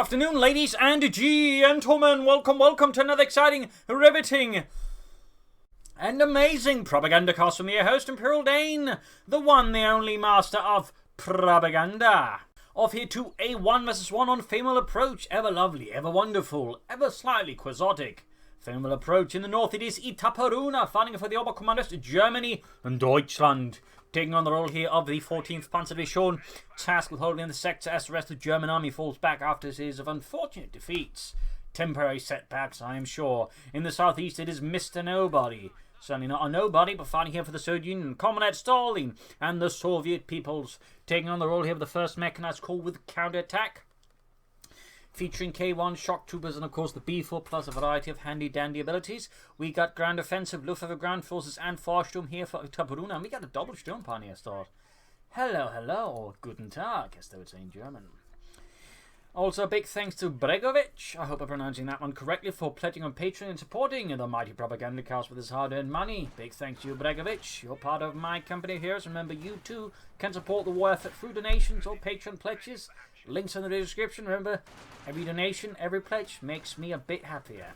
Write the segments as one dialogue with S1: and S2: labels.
S1: afternoon, ladies and gentlemen. Welcome to another exciting, riveting, and amazing Propagandacast from your host, Imperial Dane, the one, the only master of propaganda. Off here to a 1 vs 1 on Faymonville Approach. Ever lovely, ever wonderful, ever slightly quixotic. Faymonville Approach in the north, it is Itaperuna, fighting for the Oberkommanders, Germany and Deutschland. Taking on the role here of the 14th Panzerdivision, tasked with holding the sector as the rest of the German army falls back after a series of unfortunate defeats. Temporary setbacks, I am sure. In the southeast, it is Mr. Nobody. Certainly not a nobody, but fighting here for the Soviet Union, Comrade Stalin and the Soviet peoples. Taking on the role here of the 1st Mechanized Corps with counterattack, featuring K1 shock troopers and of course the B4 plus a variety of handy-dandy abilities. We got ground offensive, Luftwaffe ground forces and Vorsturm here for Itaperuna, and we got a double Sturmpioneer start. Hello, or guten Tag, as they would say in German. Also a big thanks to Bregovic, I hope I'm pronouncing that one correctly, for pledging on Patreon and supporting the mighty Propagandacast with his hard-earned money. Big thanks to you, Bregovic. You're part of my company here, so remember you too can support the war effort through donations or Patreon pledges. Links in the description. Remember, every donation, every pledge makes me a bit happier.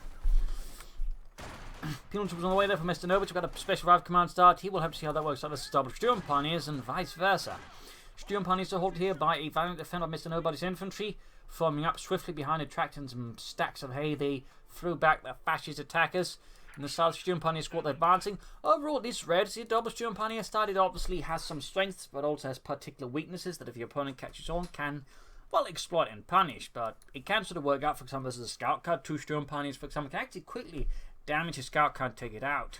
S1: Penal troops on the way there for Mr. Novich. We've got a special arrived command start. He will have to see how that works out. This is double Sturmpioneers and vice versa. Sturmpioneers are held here by a valiant defender of Mr. Nobody's infantry, forming up swiftly behind a tractor and some stacks of hay. They threw back the fascist attackers. In the south, Sturmpioneer squad advancing. Overall, this red, the double Sturmpioneer start, it obviously has some strengths, but also has particular weaknesses that if your opponent catches on, can, well, exploit and punish. But it can sort of work out, for example, as a scout card. 2 Sturmpioneers, for example, can actually quickly damage a scout card, take it out.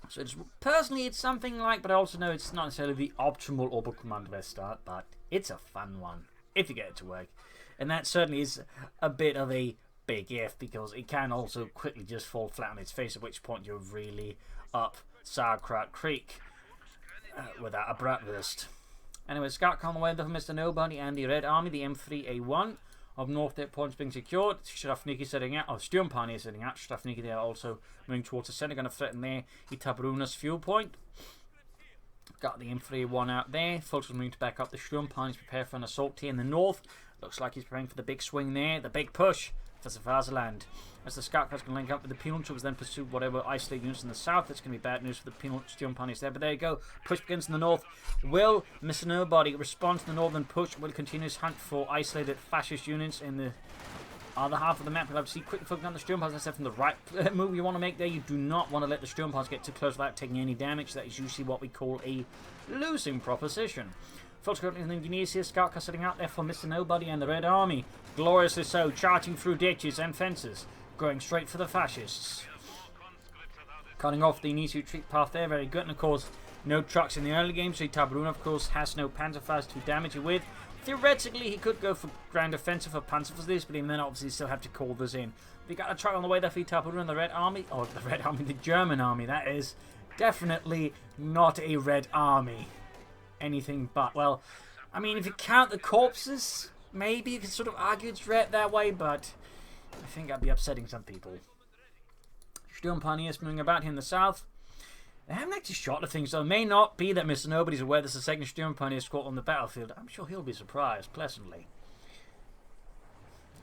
S1: So personally, it's something like, but I also know it's not necessarily the optimal Oberkommando start, but it's a fun one if you get it to work. And that certainly is a bit of a big if, because it can also quickly just fall flat on its face, at which point you're really up Sauerkraut Creek without a bratwurst. Anyway, scout on the way there for Mr. Nobody and the Red Army, the M3A1 of North, their points being secured. Strafniki setting out, Sturmpioneer setting out. Strafniki they are also moving towards the centre, going to threaten there Itaperuna's fuel point. Got the M3A1 out there. Folks are moving to back up the Sturmpioneers, prepare for an assault here in the north. Looks like he's preparing for the big swing there, the big push for Svaziland. As the scout cars can link up with the penal troops, then pursue whatever isolated units in the south. That's going to be bad news for the penal Sturmpioneers there. But there you go. Push begins in the north. Will Mr. Nobody respond to the northern push? Will continue his hunt for isolated fascist units in the other half of the map? We'll have to see quickly focus on the Sturmpioneers. I said from the right move you want to make there. You do not want to let the Sturmpioneers get too close without taking any damage. That is usually what we call a losing proposition. Folks, currently in the engineers here, scout car sitting out there for Mr. Nobody and the Red Army. Gloriously so, charging through ditches and fences, going straight for the fascists. Cutting off the easy retreat path there, very good. And of course, no trucks in the early game, so Itaperuna, of course, has no Panzerfaust to damage it with. Theoretically, he could go for ground offensive for Panzer for this, but he then obviously still have to call this in. We got a truck on the way there for Itaperuna and the Red Army, or the Red Army, the German Army, that is. Definitely not a Red Army. Anything but, well, I mean, if you count the corpses, maybe you could sort of argue it's red that way, but I think I'd be upsetting some people. Sturmpioneers moving about here in the south. They haven't actually shot the thing, so it may not be that Mr. Nobody's aware there's a second Sturmpioneer squad on the battlefield. I'm sure he'll be surprised, pleasantly.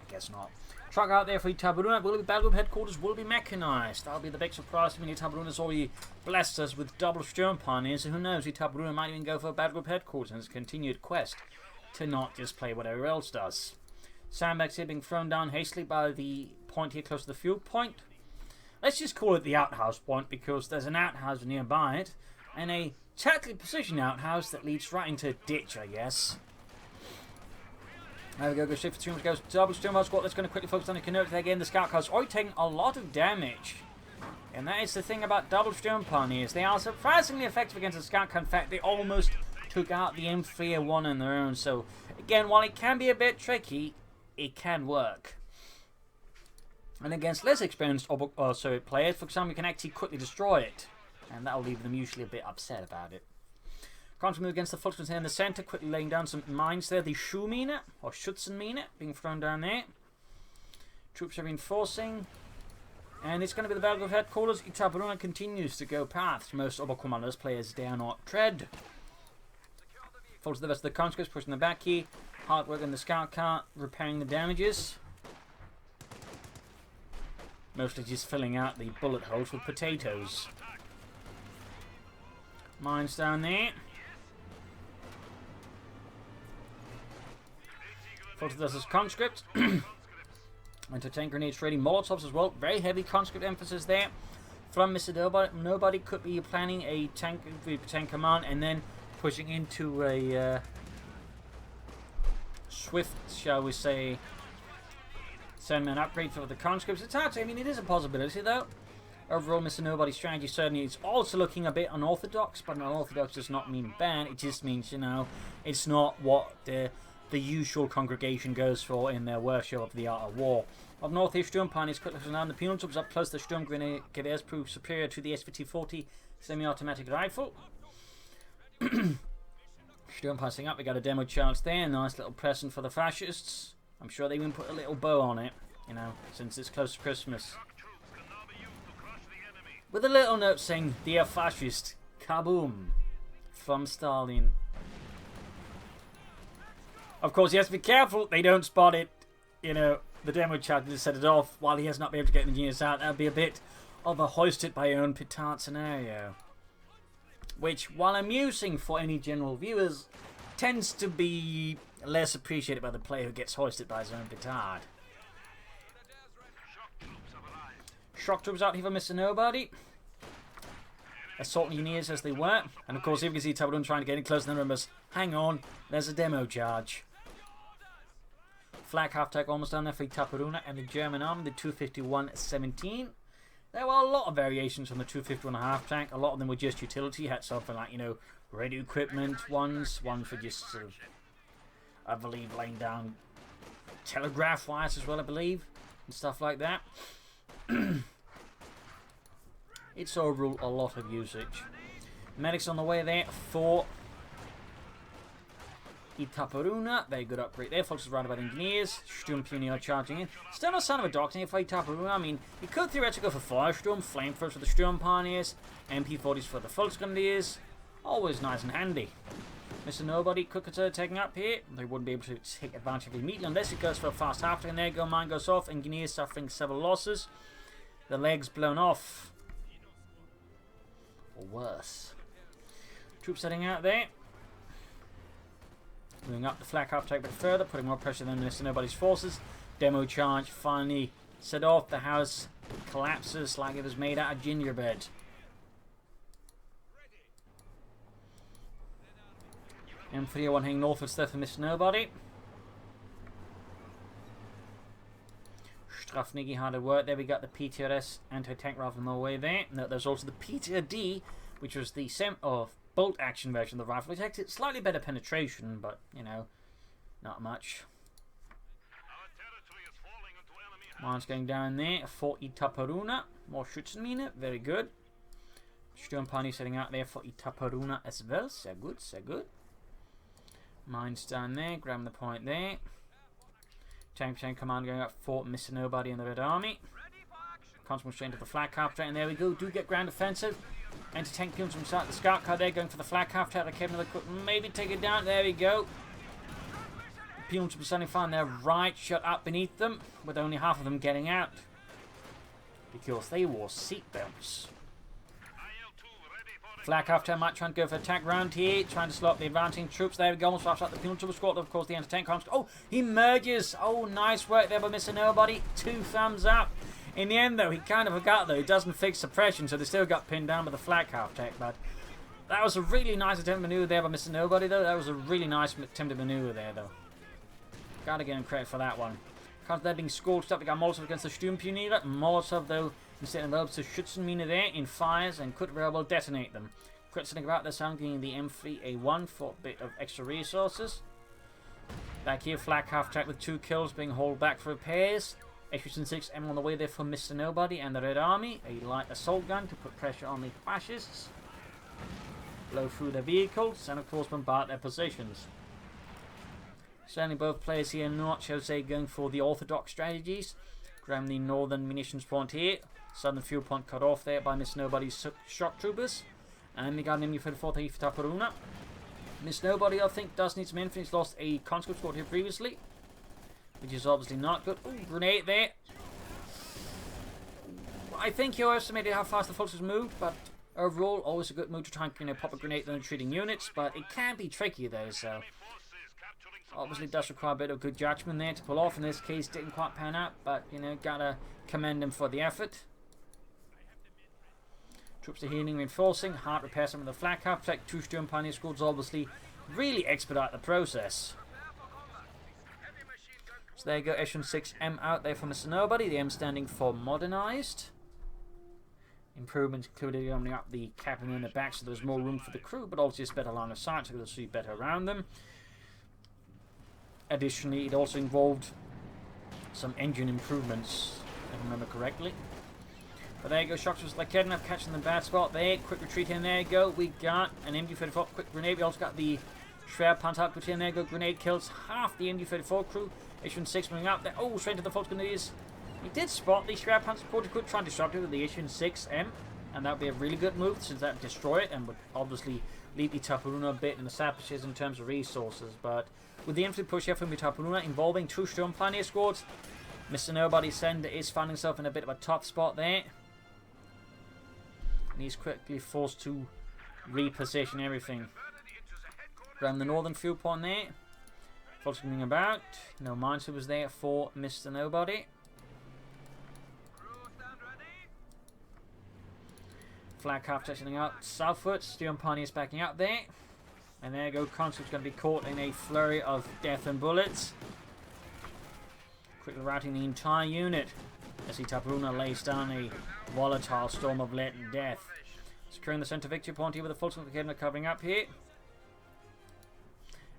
S1: I guess not. Truck out there for Itaperuna. Will it be battle group headquarters? Will it be mechanized? That'll be the big surprise. I mean, Itaperuna's already blessed us with double Sturmpioneers, so who knows? Itaperuna might even go for battle group headquarters in its continued quest to not just play what everyone else does. Sandbags here being thrown down hastily by the point here close to the fuel point. Let's just call it the outhouse point, because there's an outhouse nearby it, and a tactically positioned outhouse that leads right into a ditch, I guess. There we go straight for Sturm, goes double Sturm squad. That's going to quickly focus on the Canute again. The scout cars are taking a lot of damage. And that is the thing about double Sturmpioneers. They are surprisingly effective against the scout car. In fact, they almost took out the M3A1 on their own. So, again, while it can be a bit tricky, it can work. And against less experienced players, for example, you can actually quickly destroy it. And that will leave them usually a bit upset about it. Contra move against the Volksmans here in the centre, quickly laying down some mines there. The Schuhmine, or Schützenmine, being thrown down there. Troops are reinforcing. And it's going to be the battle of headquarters. Itaperuna continues to go past most Oberkommanders players dare not tread. Follows the rest of the conscripts, pushing them back here. Hard work on the scout car, repairing the damages. Mostly just filling out the bullet holes with potatoes. Mines down there. Fortress conscript. Anti-tank grenades ready. Molotovs as well. Very heavy conscript emphasis there. From Mr. Nobody could be planning a tank command and then pushing into a swift, shall we say, send-man upgrade for the conscripts. It's hard to, I mean, it is a possibility though. Overall, Mr. Nobody's strategy certainly is also looking a bit unorthodox, but unorthodox does not mean bad. It just means, you know, it's not what the usual congregation goes for in their worship of the art of war. Of Northeast Sturm Pioneers quickly around the penal troops up close. The Sturm Grenadiers proved superior to the SVT-40 semi-automatic rifle. Sturm passing up. We got a demo charge there. Nice little present for the fascists. I'm sure they even put a little bow on it, you know, since it's close to Christmas. With a little note saying, "Dear fascist, kaboom," from Stalin. Of course, he has to be careful they don't spot it, you know, the demo charge to set it off while he has not been able to get the engineers out. That would be a bit of a hoist it by your own petard scenario. Which, while amusing for any general viewers, tends to be less appreciated by the player who gets hoisted by his own petard. Shock troops out here for Mr. Nobody. Assault engineers as they were. And of course, here we can see Itaperuna trying to get in close, and then remembers, hang on, there's a demo charge. Flag half-tech almost down there for Itaperuna and the German army, the 251-17. There were a lot of variations from the 251 half-tank. A lot of them were just utility. You had something like, you know, radio equipment ones. One for just sort of, I believe, laying down telegraph wires as well, I believe. And stuff like that. It's overall a lot of usage. Medics on the way there for Itaperuna. Very good upgrade there. Focuses around about engineers. Sturm Pioneer charging in. Still no sign of a docking for Itaperuna. I mean, you could theoretically go for Fire Sturm, Flamethrowers for the Sturm Pioneers, MP40s for the Volksgrenadiers. Always nice and handy. Mr. Nobody, Kukuta taking up here. They wouldn't be able to take advantage of it immediately unless it goes for a fast half. And there you go, mine goes off. Engineers suffering several losses. The legs blown off. Or worse. Troops heading out there. Moving up the flak half-tech a bit further, putting more pressure than Mr. Nobody's forces. Demo charge finally set off. The house collapses like it was made out of gingerbread. M301 heading northwards there for Mr. Nobody. Strafnigi hard at work. There we got the PTRS anti-tank rifle on the way there. No, there's also the PTRD, which was the bolt action version of the rifle. It takes slightly better penetration, but, you know, not much. Mine's going down there for Itaperuna. More Schützenmine. Very good. Sturmpani setting out there for Itaperuna as well. So good, so good. Mine's down there. Grabbing the point there. Tank command going up for Mr. Nobody and the Red Army. Constant straight into the flak half-track, and there we go. Do get ground offensive. Anti-tank peons from the scout car there, going for the flak half-track. The Kevin could maybe take it down. There we go. The peons from standing fine there, right, shut up beneath them, with only half of them getting out because they wore seatbelts. Flak half-track might try and go for attack round here, trying to slow up the advancing troops. There we go, almost flashed out the peon trouble squad. Of course, the anti-tank comes. Oh, he merges. Oh, nice work there by Mr. Nobody. 2 thumbs up. In the end, though, he kind of forgot, though. He doesn't fix suppression, so they still got pinned down by the flak half-tech. But that was a really nice attempt maneuver there by Mr. Nobody, though. That was a really nice attempted maneuver there, though. Gotta give him credit for that one. Because they're being scorched up. We got Molotov against the Sturmpioneer. Molotov, though, instead envelopes the Schützenmine there in fires and could very well detonate them. Quick something about this, I'm getting the M3A1 for a bit of extra resources. Back here, flak half-track with 2 kills being hauled back for repairs. H6M on the way there for Mr. Nobody and the Red Army. A light assault gun to put pressure on the fascists. Blow through their vehicles and of course bombard their positions. Certainly both players here not, shall I say, going for the orthodox strategies. Grabbing the northern munitions point here. Southern fuel point cut off there by Mr. Nobody's shock troopers. And we got an MU-34 for Itaperuna. Miss Nobody, I think, does need some infantry. He's lost a conscript squad here previously, which is obviously not good. Ooh, grenade there. I think you estimated how fast the forces moved, but overall, always a good move to try and pop a grenade on retreating units, but it can be tricky though, so obviously it does require a bit of good judgment there to pull off. In this case, didn't quite pan out, but gotta commend him for the effort. Troops are healing, reinforcing, hard repair some of the flak cap, protect 2 Sturm Pioneer squads, obviously really expedite the process. So there you go, Echelon 6M out there for Mr. Nobody, the M standing for modernized. Improvements included opening up the cabin in the back so there's more room for the crew, but also just better line of sight so they'll see better around them. Additionally, it also involved some engine improvements, if I remember correctly. But there you go, Shocks was like Kednap catching the bad spot there. Quick retreat in, there you go. We got an MD-34 quick grenade. We also got the Schwer Panzer in there you go. Grenade kills half the MD-34 crew. Issue 6 moving up there. Oh, straight to the False Grenadiers. He did spot the Schwer Panzer He could try and disrupt it with the Issue 6M. And that would be a really good move since that would destroy it and would obviously leave Itaperuna a bit in the savages in terms of resources. But with the infantry push here from Itaperuna involving 2 Sturm Pioneer squads, Mr. Nobody's sender is finding himself in a bit of a tough spot there. And he's quickly forced to reposition everything. Around the northern fuel point there. Folks coming about. No minesweepers there for Mr. Nobody. Flag half touching out southwards. Sturm Pioneers backing up there. And there you go. Conscript's going to be caught in a flurry of death and bullets. Quickly routing the entire unit as Itaperuna lays down a volatile storm of lead and death. Securing the centre victory point here with the full Volkswagen covering up here.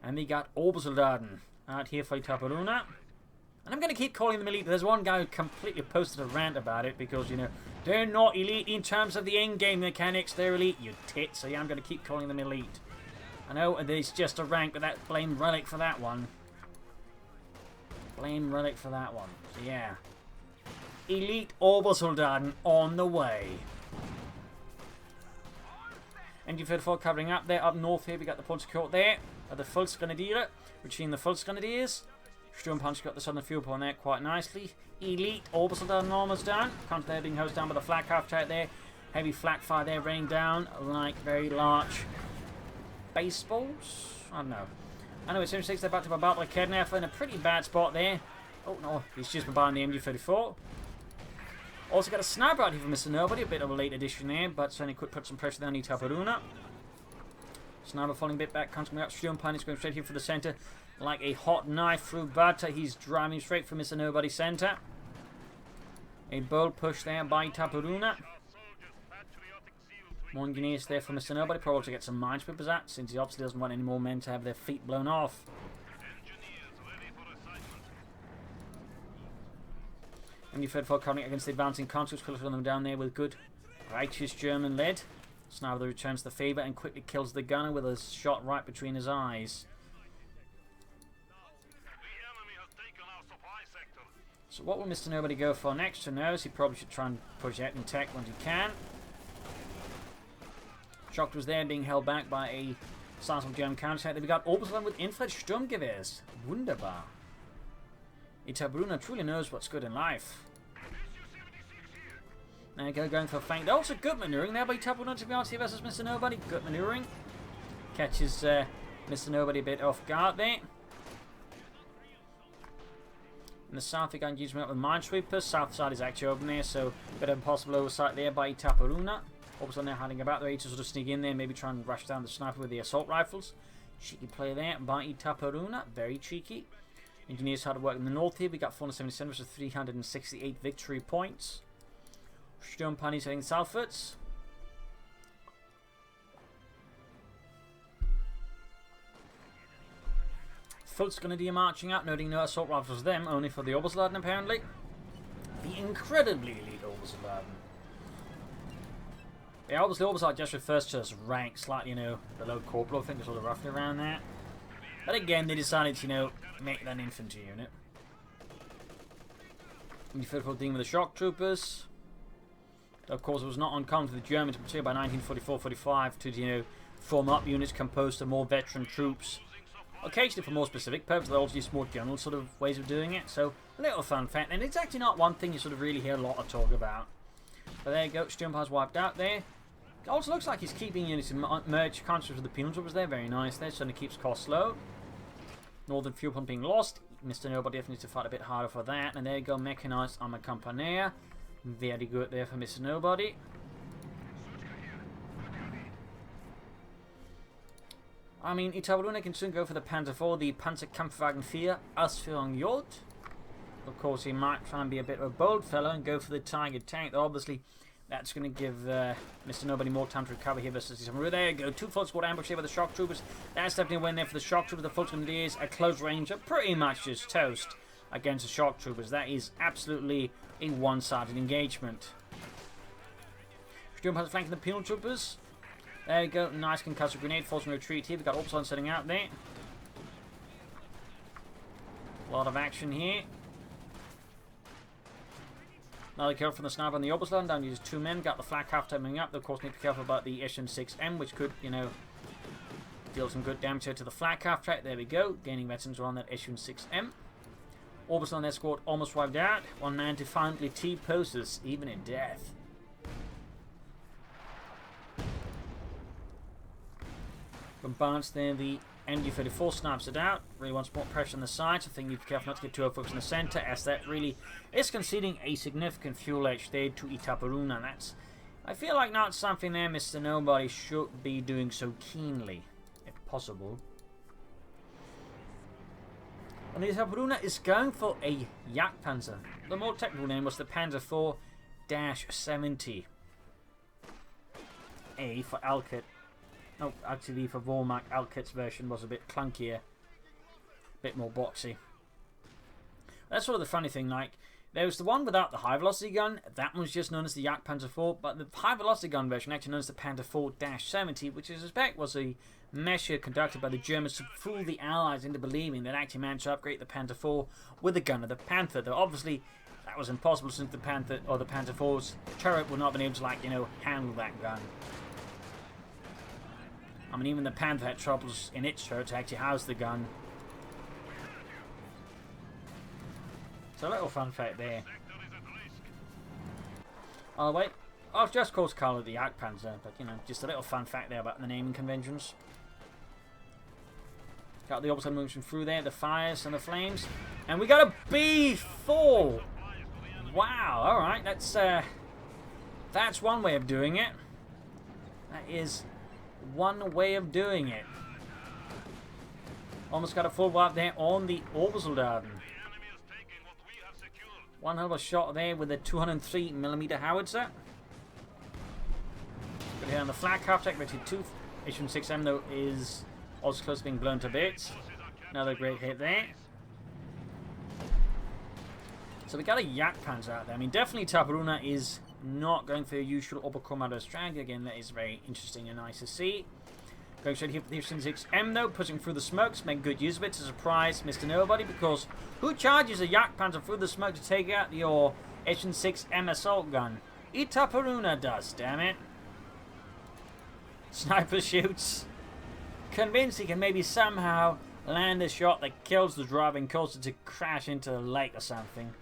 S1: And we got Obersoldaten out here for Itaperuna. And I'm going to keep calling them elite. There's one guy who completely posted a rant about it because, they're not elite in terms of the endgame mechanics. They're elite, you tit. So yeah, I'm going to keep calling them elite. I know it's just a rank, but that blame Relic for that one. Blame Relic for that one. So yeah. Elite Obersoldaten on the way. MG34 covering up there. Up north here we got the Ponce Court there. The Volksgrenadiere, between the Volksgrenadiers. Sturm Punch got the southern fuel point there quite nicely. Elite Obersoldaten almost down. Counter there being hosed down by the flak half out there. Heavy flak fire there raining down like very large baseballs. I don't know. Anyway, 76 they're back to about like Kednef in a pretty bad spot there. Oh no, he's just bombarding the MG34. Also got a sniper out here from Mr. Nobody, a bit of a late addition there, but certainly could put some pressure down Itaperuna. Sniper falling a bit back, coming up. Sturm Pioneers going straight here for the centre like a hot knife through butter. He's driving straight for Mr. Nobody's centre. A bold push there by Itaperuna. More engineers there for Mr. Nobody, probably to get some minesweepers at, since he obviously doesn't want any more men to have their feet blown off. MG34 coming against the advancing conscripts, filtering them down there with good, righteous German lead. Sniper returns the favour and quickly kills the gunner with a shot right between his eyes. So what will Mr. Nobody go for next? Who knows? He probably should try and push out in tech when he can. Shocked was there, being held back by a sizable German counterattack. Then we got Obersoldaten with infledged Sturmgewehrs. Wunderbar. Itaperuna truly knows what's good in life. There you go, going for a feint. Also good maneuvering there by Itaperuna, to be honest, versus Mr. Nobody. Good maneuvering. Catches Mr. Nobody a bit off guard there. In the south, we got engagement with minesweepers. South side is actually open there, so a bit of impossible oversight there by Itaperuna. Obersoldaten now hiding about, ready to sort of sneak in there, maybe try and rush down the sniper with the assault rifles. Cheeky play there by Itaperuna, very cheeky. Engineers hard to work in the north here. We got 477 versus 368 victory points. Sturm Pioneers heading southwards. Volksgrenadier marching up, noting no assault rifles them, only for the Obersoldaten apparently. The incredibly elite Obersoldaten. Yeah, obviously Obersoldaten just refers to as rank, slightly, below corporal, I think it's sort of roughly around that. But again, they decided to, make that an infantry unit. MG34 dealing with the shock troopers. Of course, it was not uncommon for the Germans, particularly by 1944-45, to, form up units composed of more veteran troops. Occasionally for more specific purposes, they also use more general sort of ways of doing it. So, a little fun fact, and it's actually not one thing you sort of really hear a lot of talk about. But there you go, Sturmpanzer's wiped out there. It also looks like he's keeping units in merge concepts with the penal troopers there, very nice there, so it keeps costs low. Northern fuel pump being lost, Mr. Nobody definitely needs to fight a bit harder for that. And there you go, mechanized armor company. Very good there for Mr. Nobody. I mean, Itaperuna can soon go for the Panzer IV, the Panzerkampfwagen 4 Ausführung J. Of course, he might try and be a bit of a bold fellow and go for the Tiger tank. Obviously, that's going to give Mr. Nobody more time to recover here versus Itaperuna. There you go, 2 full squad ambush here by the shock troopers. That's definitely a win there for the shock troopers. The full squad is a close range of pretty much just toast against the shock troopers. That is absolutely a one-sided engagement. Sturmpanzer flanking the penal troopers. There you go, nice concussive grenade, forcing retreat here. We've got Upsilon setting out there. A lot of action here. Another kill from the sniper on the Upsilon, down to just 2 men. Got the flak half timing up. They, of course, need to be careful about the SN6M, which could, you know, deal some good damage here to the flak half track. There we go, gaining veterans around that SN6M. Upsilon escort almost wiped out. One man defiantly T-poses, even in death. From Barnes there, the MG34 snipes it out. Really wants more pressure on the sides. I think you need to be careful not to get too focused in the centre, as that really is conceding a significant fuel edge there to Itaperuna. And that's, I feel like, not something there Mr. Nobody should be doing so keenly, if possible. And Itaperuna is going for a Jagdpanzer. The more technical name was the Panzer IV-70. A for Alkit. Oh, actually, for Vormak, Alkit's version was a bit clunkier, a bit more boxy. That's sort of the funny thing. Like, there was the one without the high velocity gun. That one was just known as the Jagdpanzer IV, but the high velocity gun version actually known as the Panzer IV-70, which I suspect was a measure conducted by the Germans to fool the Allies into believing that actually managed to upgrade the Panzer IV with the gun of the Panther. Though obviously that was impossible since the Panther or the Panzer IV's turret would not have been able to, like, you know, handle that gun. I mean, even the Panther had troubles in its turret to actually house the gun. So a little fun fact there. Oh wait, I've just called Carlo the Jagdpanzer, but you know, just a little fun fact there about the naming conventions. Got the opposite motion through there, the fires and the flames, and we got a B4. Wow, all right, that's one way of doing it. That is one way of doing it. Almost got a full wipe there on the Obersoldaten. One hell of a shot there with a 203mm howitzer. Good here on the flak half tech, rated 2. H16M though is also close to being blown to bits. Another great hit there. So we got a Jagdpanzer out there. I mean, definitely Itaperuna is not going for a usual Oberkommando strategy. Again, that is very interesting and nice to see. Going straight here for the H6M though, pushing through the smokes, make good use of it to surprise Mr. Nobody, because who charges a Jagdpanzer through the smoke to take out your H6M assault gun? Itaperuna does, damn it. Sniper shoots. Convinced he can maybe somehow land a shot that kills the driving coaster to crash into the lake or something.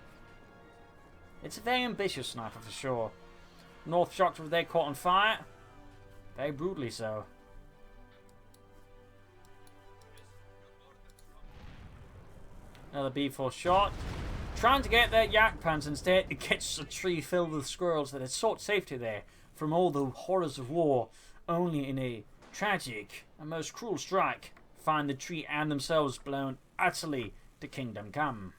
S1: It's a very ambitious sniper for sure. North shocked over there, caught on fire. Very brutally so. Another B4 shot. Trying to get their Jagdpanzer, instead it gets a tree filled with squirrels that had sought safety there from all the horrors of war. Only in a tragic and most cruel strike find the tree and themselves blown utterly to kingdom come.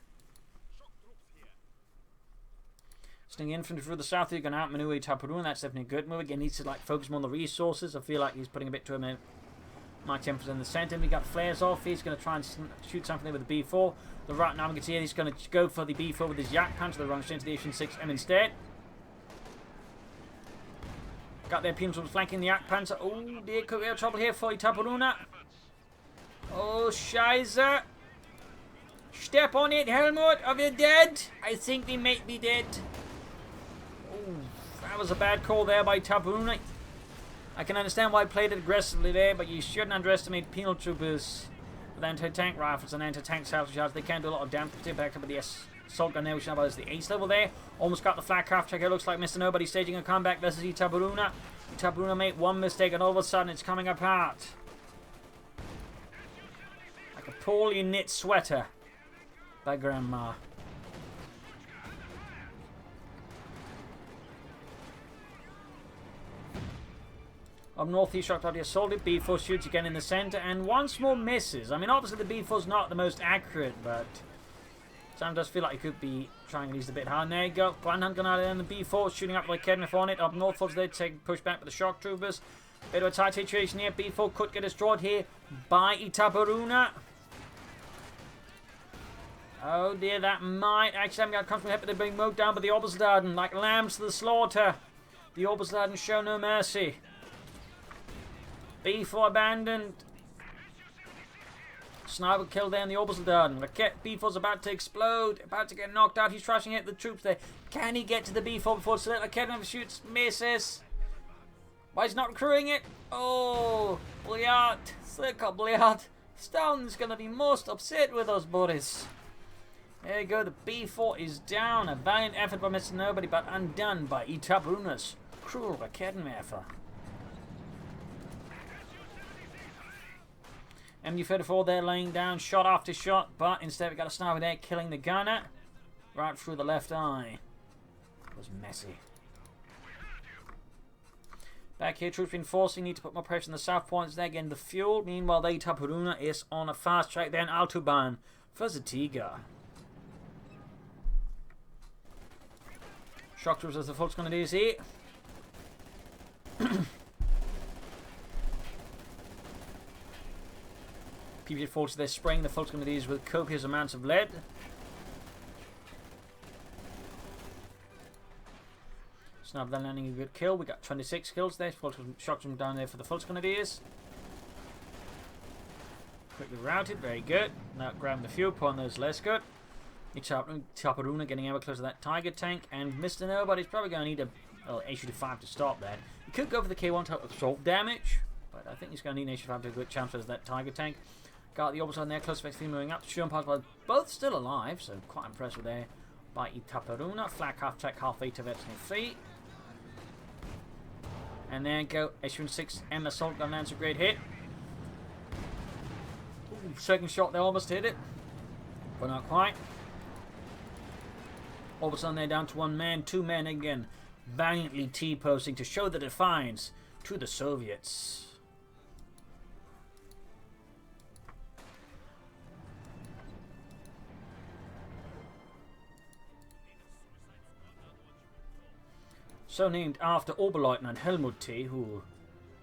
S1: Sting infantry through the south, you're going to outmaneuver Itaperuna. That's definitely a good move. Again, needs to like focus more on the resources. I feel like he's putting a bit too much emphasis in the centre. We got flares off. He's going to try and shoot something with the B4. The right now we can see he's going to go for the B4 with his Jagdpanzer. They run straight into the H6M instead. Got their penal troops flanking the Jagdpanzer. Oh dear, could we have trouble here for Itaperuna? Oh, Scheiße. Step on it, Helmut. Are we dead? I think we might be dead. Oh, that was a bad call there by Itaperuna. I can understand why I played it aggressively there, but you shouldn't underestimate penal troopers with anti-tank rifles and anti-tank salvage yards. They can do a lot of damage, particularly back up with the assault gun there, which now is the ace level there. Almost got the flat craft checker. Looks like Mr. Nobody staging a comeback versus Itaperuna. Itaperuna made one mistake and all of a sudden it's coming apart. Like a poorly knit sweater by Grandma. Up north, he shot out the assaulted. B4 shoots again in the center and once more misses. I mean, obviously the B4's not the most accurate, but Sam does feel like he could be trying at least a bit hard. There you go. Grandhand gun out there, and the B4 shooting up like Kedmith on it. Up north, force they take push back with the shock troopers. Bit of a tight situation here. B4 could get destroyed here by Itaperuna. Oh dear, that might actually have got comfortable hit, but they're being mowed down by the Obersoldaten like lambs to the slaughter. The Obersoldaten show no mercy. B4 abandoned. Sniper killed there in the Obersoldaten. B4's about to explode, about to get knocked out. He's trying to hit the troops there. Can he get to the B4 before Kedmith shoots? Misses. Why is he not recruiting it? Oh, Bliat. Circle Bliat. Stone's going to be most upset with us, buddies. There you go. The B4 is down. A valiant effort by Mr. Nobody, but undone by Itaperuna's cruel Kedmith. MU-34 there laying down shot after shot, but instead we got a sniper there killing the gunner right through the left eye. It was messy. Back here, troops reinforcing, need to put more pressure on the south points there, getting the fuel. Meanwhile, the Itaperuna is on a fast track there in Autobahn for Zatiga. Shock troops as the full's going to do here. PPG forces they're spraying the Fult's going to use with copious amounts of lead. Sniper then landing a good kill. We got 26 kills there. Shocked them down there for the Fult's Grenadiers. Quickly routed, very good. Now grabbing the fuel point, those less good. Itaperuna getting ever closer to that Tiger tank, and Mr. Nobody's probably going to need a HU-5 to stop that. He could go for the K1 to assault damage, but I think he's going to need an HU-5 to a good chance as that Tiger tank. Got the opposite on there, close effectively moving up. Sturmpanzer both still alive, so quite impressed with there by Itaperuna. Flak half tech, half 8 of excellent feet. And then go HU-6 M assault gun lands a great hit. Ooh, second shot, they almost hit it, but not quite. All of a sudden they're down to 1 man, 2 men again, valiantly T-posting to show the defiance to the Soviets. So named after Oberleutnant Helmut T, who,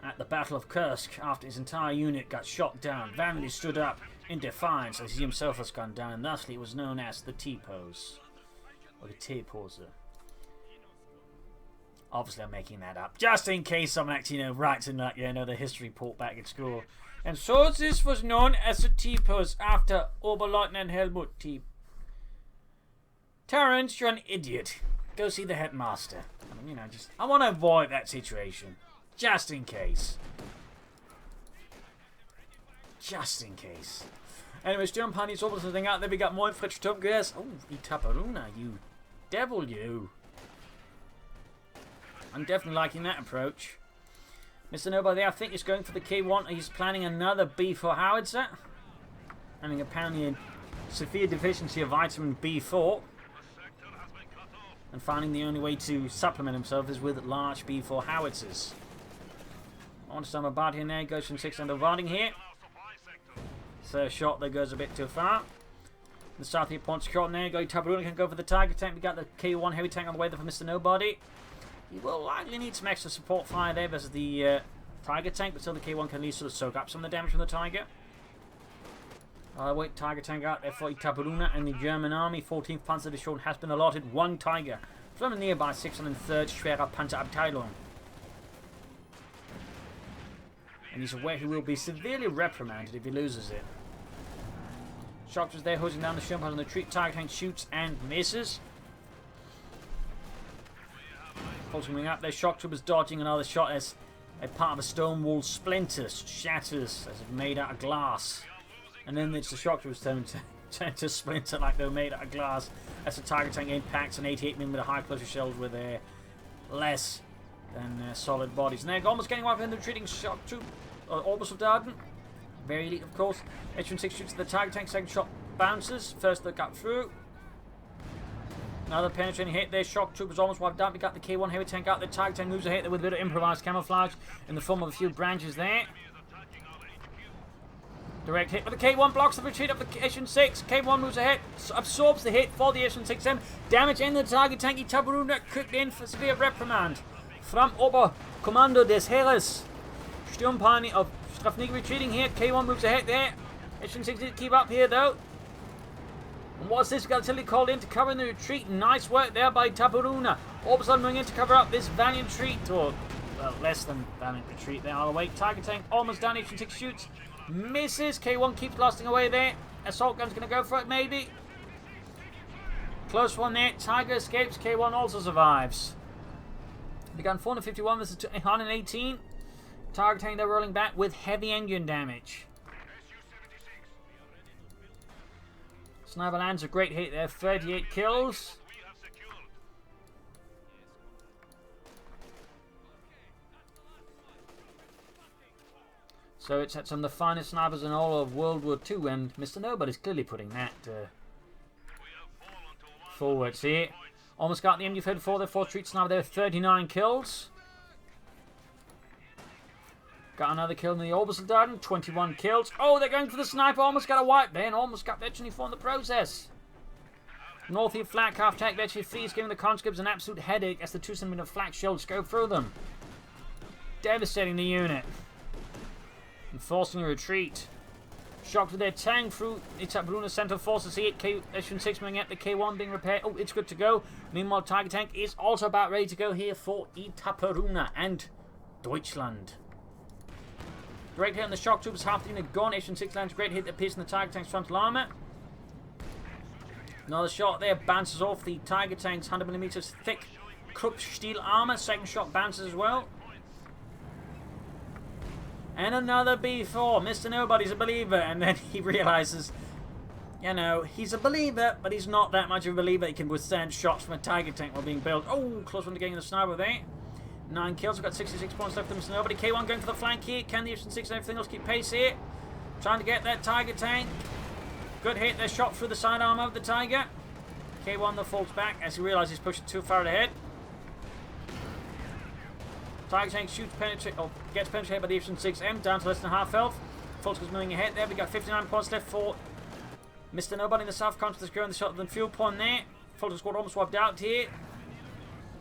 S1: at the Battle of Kursk, after his entire unit got shot down, valiantly stood up in defiance as he himself was gunned down, and thusly it was known as the T-pose. Or the T-poser. Obviously I'm making that up, just in case someone actually writes in like, the history report back at school. And so this was known as the T-pose after Oberleutnant Helmut T. Terrence, you're an idiot. Go see the headmaster. I mean, I want to avoid that situation. Just in case. Just in case. Anyways, John Pandy's almost something out there. We got more Fritz Tubgas. Oh, Itaperuna, you devil, you. I'm definitely liking that approach. Mr. Nobody, I think, is going for the K1. He's planning another B4 howitzer. Having apparently a severe deficiency of vitamin B4. And finding the only way to supplement himself is with large B4 howitzers. On to some about here now. Goes from 6 under bombarding here. Third shot that goes a bit too far. The south here point secure there. Itaperuna can go for the Tiger tank. We got the K1 heavy tank on the way there for Mr. Nobody. He will likely need some extra support fire there versus the Tiger tank, but still the K1 can at least sort of soak up some of the damage from the Tiger. Wait, Tiger tank out there for Itaperuna and the German army. 14th Panzer Division has been allotted 1 Tiger from the nearby 603rd Schwerer Panzerabteilung. And he's aware he will be severely reprimanded if he loses it. Shock was there hosing down the Sturmpanzer on the retreat. Tiger tank shoots and misses. Pulsing up there, Shock troopers dodging another shot as A part of a stone wall splinters, shatters as if made out of glass. And then it's the shock troops turn to splinter like they were made out of glass as the target tank impacts an 88mm high closure shells with less than solid bodies. And they're almost getting wiped in the retreating shock troop, Orbis of Darden. Very elite, of course. H-16 shoots at the target tank, second shot bounces. First that got through. Another penetrating hit there. Shock troop was almost wiped out. We got the K1 heavy tank out. The target tank moves a hit there with a bit of improvised camouflage in the form of a few branches there. Direct hit, but the K1 blocks the retreat of the H-6. K1 moves ahead, absorbs the hit for the H-6M. Damage in the target tank. Itaperuna cooked in for severe reprimand from Oberkommando des Heeres. Sturmpani of Strafnig retreating here. K1 moves ahead there. H-6 did keep up here though. And what's this? Got Tilly called in to cover in the retreat. Nice work there by Itaperuna. Orbison moving in to cover up this valiant retreat, or well, less than valiant retreat there all the way. Target tank almost down. H-6 shoots. Misses. K1 keeps blasting away there. Assault gun's going to go for it, maybe. Close one there. Tiger escapes. K1 also survives. Begun 451 versus 118. Target tank, they're rolling back with heavy engine damage. Sniper lands a great hit there. 38 kills. So it's had some of the finest snipers in all of World War II, and Mr. Nobody's clearly putting that forward. See, almost got the MG-34, the 4th Street Sniper there, 39 kills. Got another kill in the Orbital Darden, 21 kills. Oh, they're going for the sniper, almost got a wipe there, and almost got Veteran 4 in the process. Northeast flak half-tank Veteran 3 is giving the conscripts an absolute headache as the 2cm flak shells go through them. Devastating the unit. And forcing a retreat. Shocked with their tank through Itaperuna Center forces here. H-6 moving at the K1 being repaired. Oh, it's good to go. Meanwhile, Tiger Tank is also about ready to go here for Itaperuna and Deutschland. Great hit on the shock troops, half the unit gone. H-6 lands great hit that pierces the Tiger Tank's frontal armor. Another shot there bounces off the Tiger Tank's 100mm thick Krupp steel armor. Second shot bounces as well. And another B4. Mr. Nobody's a believer. And then he realizes, you know, he's a believer, but he's not that much of a believer. He can withstand shots from a Tiger Tank while being built. Oh, close one to getting the sniper there. 9 kills. We've got 66 points left for Mr. Nobody. K1 going for the flank here. Can the H-6 and everything else keep pace here? Trying to get that Tiger Tank. Good hit. They're shot through the sidearm of the Tiger. K1 though falls back as he realizes he's pushing too far ahead. Tiger Tank shoots, gets penetrated by the H-6M, down to less than half health. Fulton's moving ahead there. We got 59 points left for Mr. Nobody in the south. Conscious growing the shot of the fuel pond there. Fulton's squad almost wiped out here.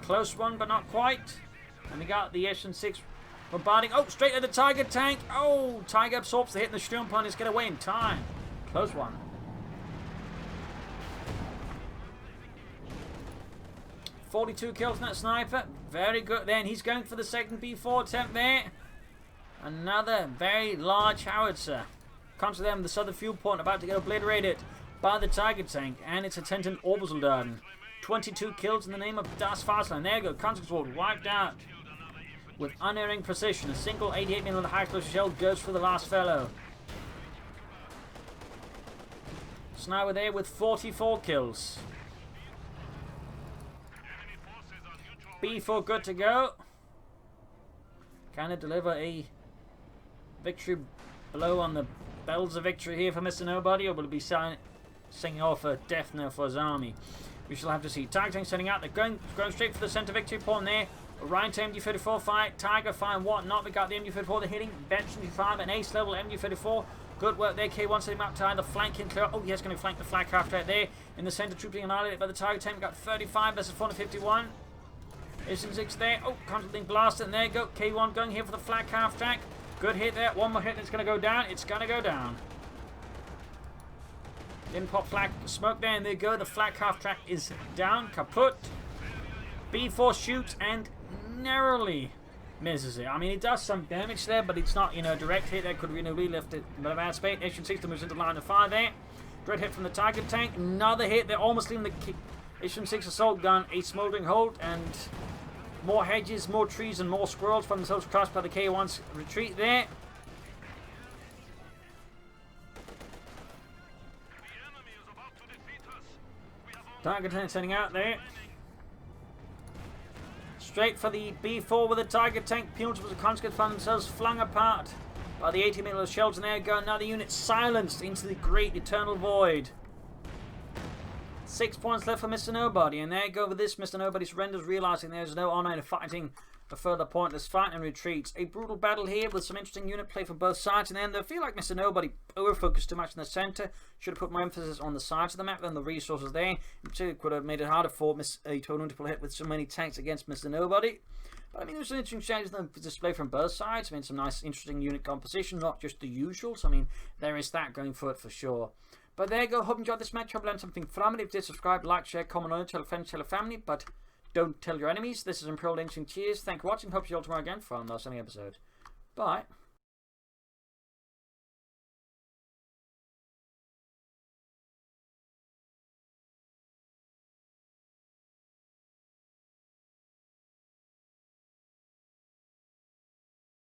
S1: Close one, but not quite. And we got the H-6 bombarding. Oh, straight at the Tiger Tank. Oh, Tiger absorbs the hit, and the Sturm pond is get away in time. Close one. .42 kills in that sniper. Very good then. He's going for the second B4 attempt there. Another very large howitzer. Comes to them, the southern fuel point about to get obliterated by the Tiger Tank and its attendant Obersoldaten. 22 kills in the name of Das Vaterland. There you go. Conscript wiped out with unerring precision. A single 88mm high closure shell goes for the last fellow. Sniper there with 44 kills. B4 good to go. Can it deliver a victory blow on the bells of victory here for Mr. Nobody, or will it be singing off a death knell for his army? We shall have to see. Tiger Tank setting out. They're going straight for the center victory point there. Ryan to MG-34 fight. Tiger fire and whatnot. We got the MG-34. They're hitting bench 25 and ace level MG-34. Good work there. K1 setting up to the flanking clear. Oh, yes, going to flank the flank half right there. In the center, troop being annihilated by the Tiger Tank. We got 35 versus 451. H-6 there. Oh, constantly blasted. And there you go. K1 going here for the flank half track. Good hit there. One more hit and it's going to go down. It's going to go down. Didn't pop flak smoke there, and there you go. The flak half track is down, kaput. B4 shoots and narrowly misses it. I mean, it does some damage there, but it's not, you know, a direct hit that could really lift it. But about space, H-6 moves into line of fire there. Dread hit from the Tiger Tank. Another hit. They're almost leaving the H-6 assault gun a smoldering hold, and More hedges, more trees, and more squirrels find themselves crushed by the K1's retreat there. Tiger tank sending out there. Straight for the B4 with the Tiger tank. Peons with the conscript find themselves flung apart by the 80mm shells, and there go another unit silenced into the great eternal void. 6 points left for Mr. Nobody, and there you go with this. Mr. Nobody surrenders, realizing there's no honor in fighting a further pointless fight, and retreats. A brutal battle here with some interesting unit play from both sides, and then I feel like Mr. Nobody over-focused too much in the center. Should have put more emphasis on the sides of the map than the resources there. In particular, could have made it harder for Miss Itaperuna to pull hit with so many tanks against Mr. Nobody. But I mean, there's an interesting change in the display from both sides. I mean, some nice, interesting unit composition, not just the usuals. I mean, there is that going for it for sure. But there you go. Hope you enjoyed this match. Hope you learned something from it. If you did, subscribe, like, share, comment on it, tell a friend, tell a family. But don't tell your enemies. This is Imperial Lynching. Cheers. Thank you for watching. Hope you all tomorrow again for another episode. Bye.